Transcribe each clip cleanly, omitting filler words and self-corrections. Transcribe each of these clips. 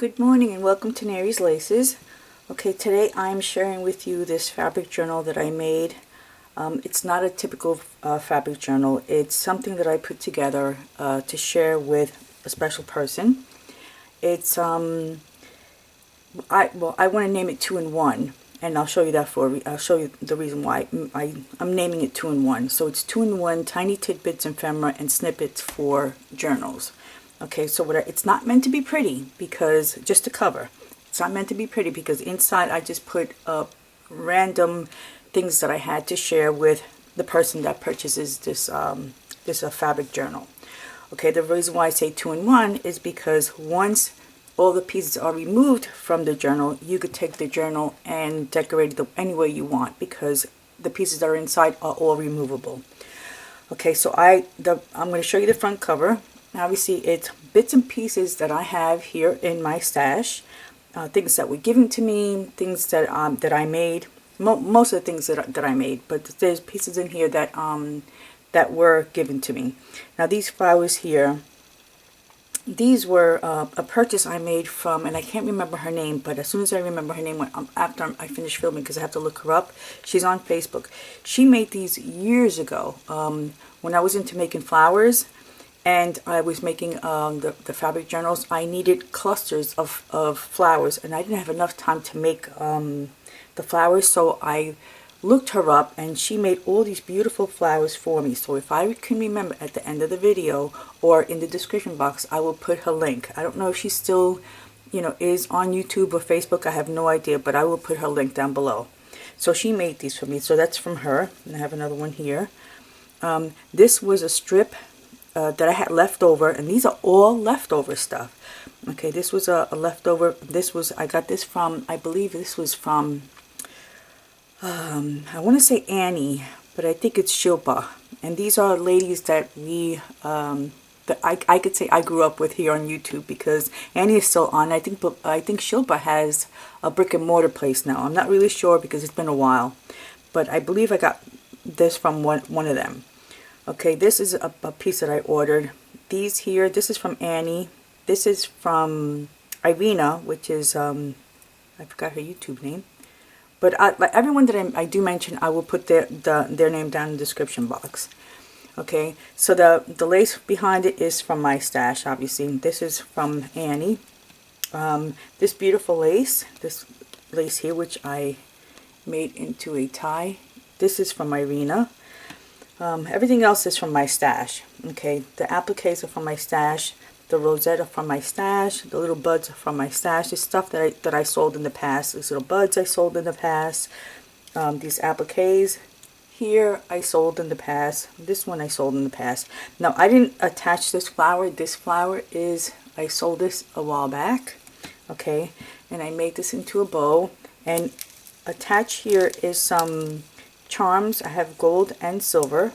Good morning and welcome to Nary's Laces. Okay, today I'm sharing with you this fabric journal that I made. It's not a typical fabric journal. It's something that I put together to share with a special person. It's I want to name it 2-in-1, and I'll show you that I'll show you the reason why I'm naming it 2-in-1. So it's 2-in-1 Tiny Tidbits Ephemera and Snippets for journals. Okay, so it's not meant to be pretty, because just to cover, it's not meant to be pretty because inside I just put random things that I had to share with the person that purchases this fabric journal. Okay, the reason why I say 2-in-1 is because once all the pieces are removed from the journal, you could take the journal and decorate it any way you want because the pieces that are inside are all removable. Okay, so I'm going to show you the front cover. Obviously, it's bits and pieces that I have here in my stash, things that were given to me, things that I made. Most of the things that I made, but there's pieces in here that that were given to me. Now, these flowers here, these were a purchase I made from, and I can't remember her name, but as soon as I remember her name, after I finish filming, because I have to look her up, she's on Facebook. She made these years ago when I was into making flowers. And I was making the fabric journals. I needed clusters of flowers, and I didn't have enough time to make the flowers, so I looked her up, and she made all these beautiful flowers for me. So if I can remember at the end of the video or in the description box, I will put her link. I don't know if she still, is on YouTube or Facebook. I have no idea, but I will put her link down below. So she made these for me. So that's from her. And I have another one here. This was a strip that I had left over, and these are all leftover stuff. Okay, this was a leftover. I got this from, I believe this was from, I want to say Annie, but I think it's Shilpa. And these are ladies that that I could say I grew up with here on YouTube, because Annie is still on. I think Shilpa has a brick and mortar place now. I'm not really sure because it's been a while, but I believe I got this from one of them. Okay, this is a piece that I ordered. These here, this is from Annie. This is from Irina, which is, I forgot her YouTube name. But like everyone that I do mention, I will put their name down in the description box. Okay, so the lace behind it is from my stash, obviously. This is from Annie. This beautiful lace, this lace here, which I made into a tie. This is from Irina. Everything else is from my stash. Okay, the appliques are from my stash, the rosette are from my stash, the little buds are from my stash. It's stuff that I sold in the past. These little buds I sold in the past. These appliques here I sold in the past. This one I sold in the past. Now, I didn't attach this flower. This flower I sold this a while back. Okay, and I made this into a bow, and attached here is some charms. I have gold and silver,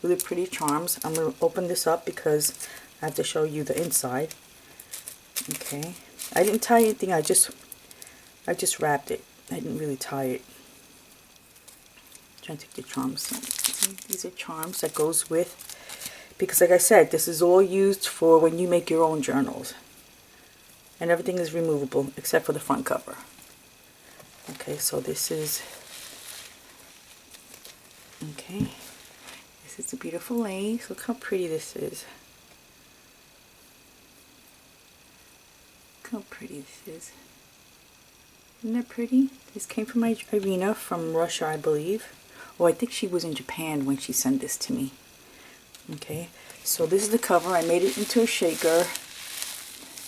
really pretty charms. I'm going to open this up because I have to show you the inside. Okay, I didn't tie anything. I just wrapped it. I didn't really tie it. I'm trying to take the charms. These are charms that goes with, because like I said, this is all used for when you make your own journals, and everything is removable except for the front cover. Okay, so this is. Okay, this is a beautiful lace. Look how pretty this is. Look how pretty this is. Isn't that pretty? This came from Irina from Russia, I believe. Oh, I think she was in Japan when she sent this to me. Okay, so this is the cover. I made it into a shaker.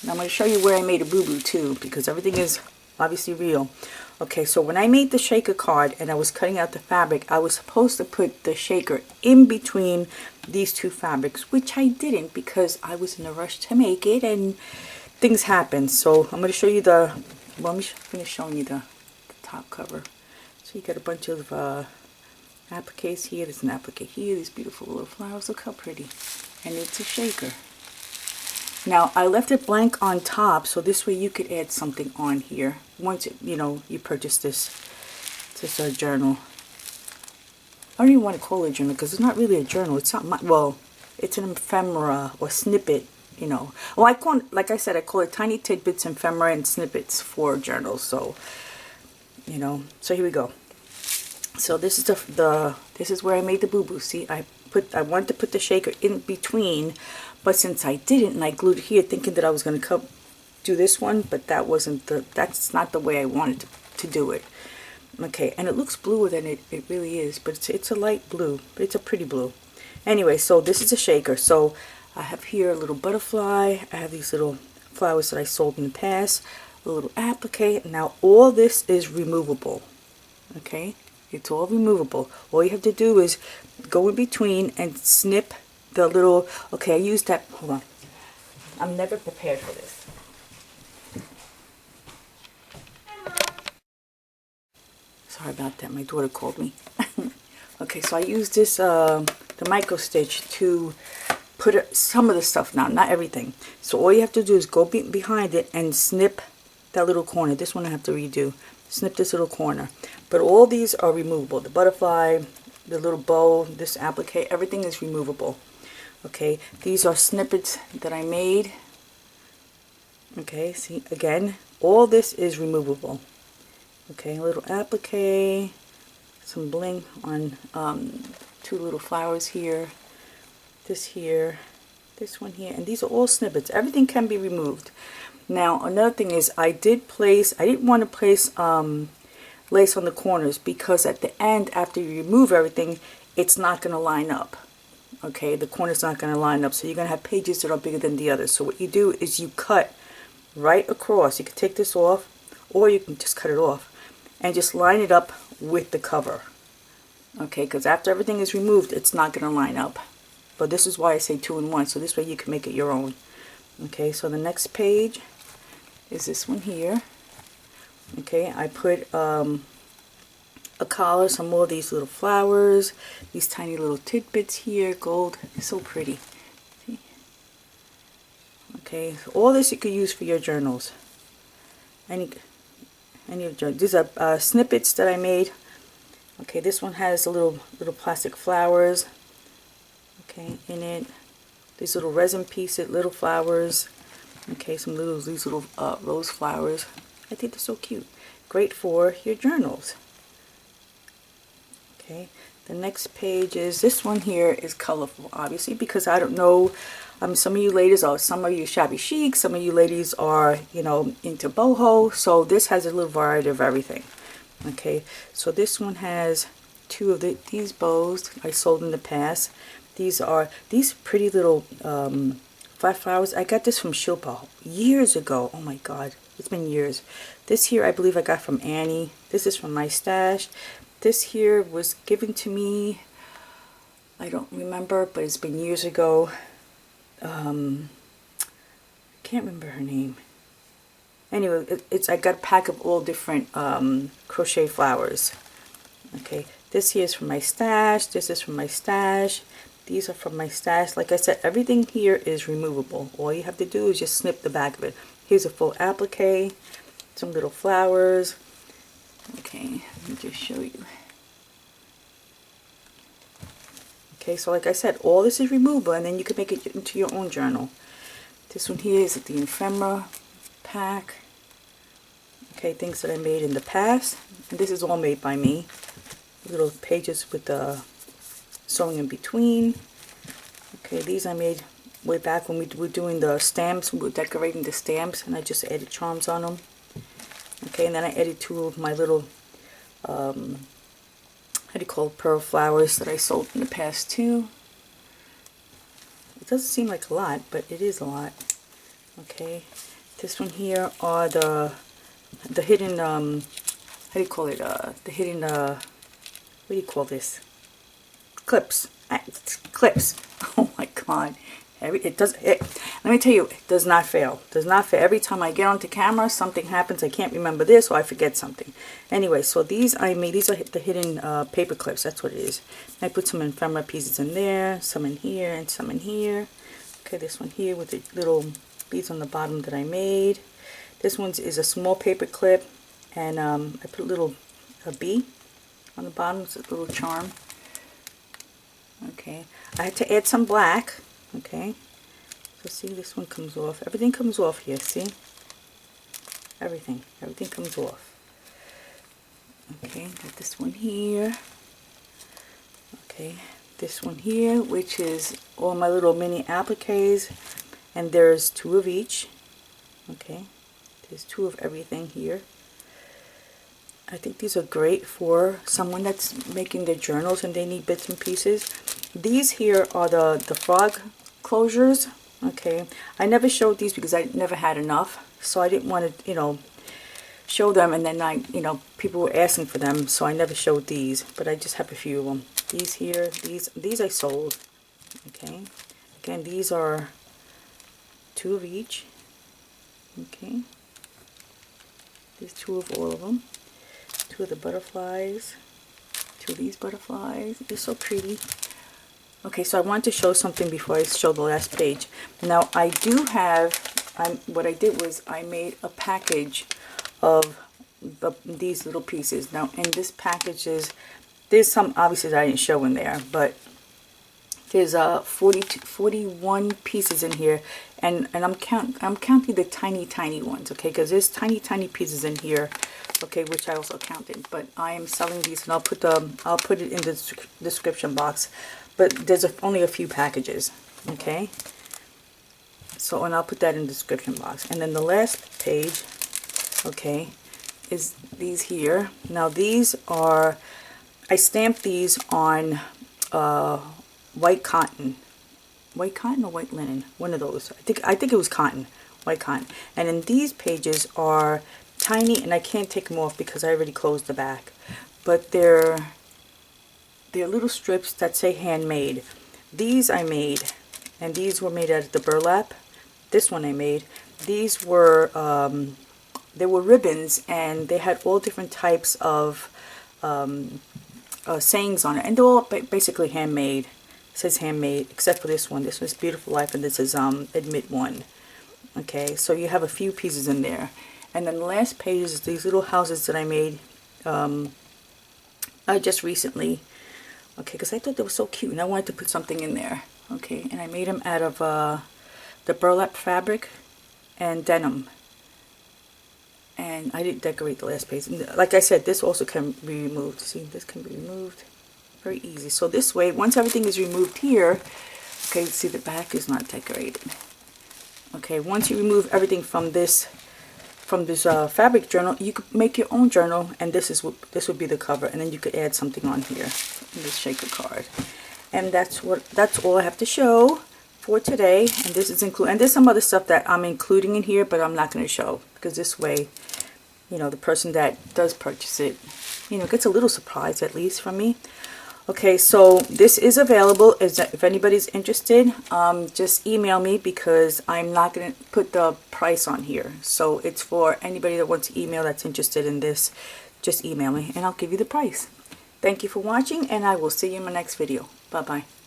And I'm going to show you where I made a boo-boo too, because everything is obviously real. Okay, so when I made the shaker card and I was cutting out the fabric, I was supposed to put the shaker in between these two fabrics, which I didn't because I was in a rush to make it and things happened. So I'm going to show you well, let me finish showing you the top cover. So you got a bunch of appliques here. There's an applique here. These beautiful little flowers. Look how pretty. And it's a shaker. Now, I left it blank on top, so this way you could add something on here once you purchase this journal. I don't even want to call it a journal because it's not really a journal. It's not well, it's an ephemera or snippet you know. Well, I call it, like I said, I call it Tiny Tidbits Ephemera and Snippets for journals. So, you know, so here we go. So this is this is where I made the boo-boo. See, I wanted to put the shaker in between, but since I didn't, and I glued it here thinking that I was going to do this one, but that's not the way I wanted to do it. Okay, and it looks bluer than it really is, but it's a light blue, but it's a pretty blue. Anyway, so this is a shaker. So I have here a little butterfly. I have these little flowers that I sold in the past, a little applique. Now all this is removable. Okay, it's all removable. All you have to do is go in between and snip the little, okay, I used that, hold on. I'm never prepared for this. Sorry about that, my daughter called me. Okay, so I used this, the micro stitch to put some of the stuff now, not everything. So all you have to do is go behind it and snip that little corner. This one I have to redo. Snip this little corner. But all these are removable. The butterfly, the little bow, this applique, everything is removable. Okay, these are snippets that I made. Okay, see, again, all this is removable. Okay, a little applique, some bling on two little flowers here, this one here, and these are all snippets. Everything can be removed. Now, another thing is I didn't want to place lace on the corners because at the end, after you remove everything, it's not going to line up. Okay, the corner's not going to line up, so you're going to have pages that are bigger than the others. So what you do is you cut right across. You can take this off, or you can just cut it off and just line it up with the cover. Okay, because after everything is removed, it's not going to line up. But this is why I say 2-in-1, so this way you can make it your own. Okay, so the next page is this one here. Okay, I put a collar, some more of these little flowers, these tiny little tidbits here, gold, so pretty. See? Okay, so all this you could use for your journals. Any of your, these are snippets that I made. Okay, this one has a little plastic flowers. Okay, in it, these little resin pieces, little flowers. Okay, these little rose flowers. I think they're so cute. Great for your journals. Okay, the next page is, this one here is colorful, obviously, because I don't know, some of you ladies are, some of you shabby chic, some of you ladies are, you know, into boho, so this has a little variety of everything. Okay, so this one has two of these bows I sold in the past. These are these pretty little flat flowers. I got this from Shilpa years ago. Oh my god, it's been years. This here I believe I got from Annie. This is from my stash. This here was given to me, I don't remember, but it's been years ago. I can't remember her name. Anyway, I got a pack of all different crochet flowers. Okay, this here is from my stash. This is from my stash. These are from my stash. Like I said, everything here is removable. All you have to do is just snip the back of it. Here's a full applique, some little flowers. Okay, let me just show you. Okay, so like I said, all this is removable, and then you can make it into your own journal. This one here is the ephemera pack. Okay, things that I made in the past. And this is all made by me. Little pages with the sewing in between. Okay, these I made way back when we were doing the stamps. We were decorating the stamps, and I just added charms on them. Okay, and then I added two of my little, how do you call it, pearl flowers that I sold in the past too. It doesn't seem like a lot, but it is a lot. Okay, this one here are the hidden, how do you call it, the hidden, what do you call this? Clips. Clips. Oh my god. Let me tell you, it does not fail. Does not fail. Every time I get onto camera, something happens. I can't remember this, or I forget something. Anyway, so these I made. These are the hidden paper clips. That's what it is. I put some ephemera pieces in there, some in here, and some in here. Okay, this one here with the little beads on the bottom that I made. This one is a small paper clip, and I put a bee on the bottom. It's a little charm. Okay, I had to add some black. Okay, So see, this one comes off. Everything comes off here, see? Everything comes off. Okay, got this one here. Okay, this one here, which is all my little mini appliques, and there's 2 of each. Okay, there's 2 of everything here. I think these are great for someone that's making their journals and they need bits and pieces. These here are the frog closures. Okay, I never showed these because I never had enough, so I didn't want to, show them, and then people were asking for them, so I never showed these, but I just have a few of them. These here, these I sold. Okay, again, these are 2 of each. Okay, there's 2 of all of them. 2 of the butterflies, 2 of these butterflies. They're so pretty. Okay, so I wanted to show something before I show the last page. Now I do have, what I did was I made a package of these little pieces. Now in this package there's some obviously that I didn't show in there, but there's 41 pieces in here, and I'm counting the tiny ones, okay, because there's tiny pieces in here, okay, which I also counted. But I am selling these, and I'll put it in the description box. But there's only a few packages, okay. So, and I'll put that in the description box. And then the last page, okay, is these here. Now these are, I stamped these on white cotton or white linen, one of those. I think it was cotton, white cotton. And then these pages are tiny, and I can't take them off because I already closed the back. But they're little strips that say handmade. These I made, and these were made out of the burlap. This one I made. These were they were ribbons, and they had all different types of sayings on it, and they're all basically handmade. It says handmade, except for this one. This was Beautiful Life, and this is Admit One. Okay, so you have a few pieces in there. And then the last page is these little houses that I made just recently. Okay, because I thought they were so cute, and I wanted to put something in there. Okay, and I made them out of the burlap fabric and denim. And I didn't decorate the last page. And like I said, this also can be removed. See, this can be removed. Very easy. So this way, once everything is removed here, okay, see the back is not decorated. Okay, once you remove everything from this fabric journal, you could make your own journal, and this would be the cover, and then you could add something on here in this shaker card. And that's all I have to show for today. And this is and there's some other stuff that I'm including in here, but I'm not going to show, because this way, the person that does purchase it, gets a little surprise at least from me. Okay, so this is available. If anybody's interested, just email me, because I'm not going to put the price on here. So it's for anybody that wants to email that's interested in this. Just email me and I'll give you the price. Thank you for watching, and I will see you in my next video. Bye-bye.